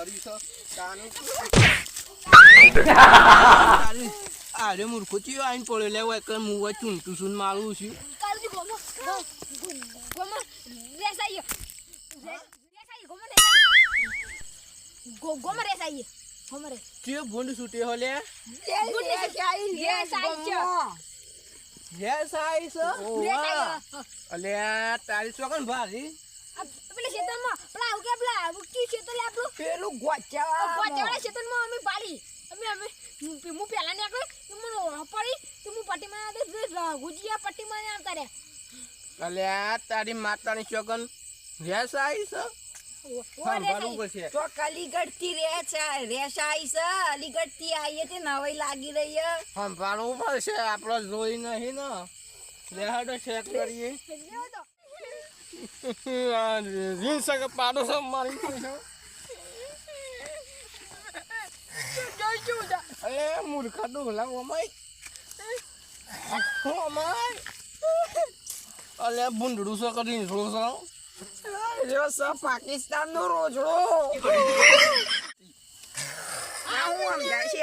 હરી છે અરે મૂર્ખો ચિયો આઈને પડ્યો લેવો એક હું ચૂંટું છું મારું છું કાલજી ગોમો રેસાઈ ગોમો રેસાઈ ગોમરે ચિયો ભૂંડ છૂટે હો લે રેસાઈ છે અલે તારી ચોકન ભારી પેલે ખેતરમાં પેલા ઉકે પેલા ઉકી ખેતર લે આપણું પેલું ગોચાવાળા ખેતરમાં અમે પાડી અમે હું પેલા ને આગળ મને પડી તો હું પટ્ટીમાં ગુજિયા પટ્ટીમાં આવતા રે અલે તારી માતાની ચોકન રેસાઈ છે સાંભળવું પડશે તો અલીગઢ થી રેસાઈ છે અલીગઢ થી આવીએ તે નવાઈ લાગી રહી છે સાંભળવું પડશે આપણો જોઈ નહીં ને લેહાડો ચેક કરીએ રીલ સકે પાડો છે મારી અલે મૂર્ખા ડોલા ઓમાય અલે બુંડડું છે કરીને થોડું છે પાકિસ્તાન નો રોજડો આવું આમ જાય છે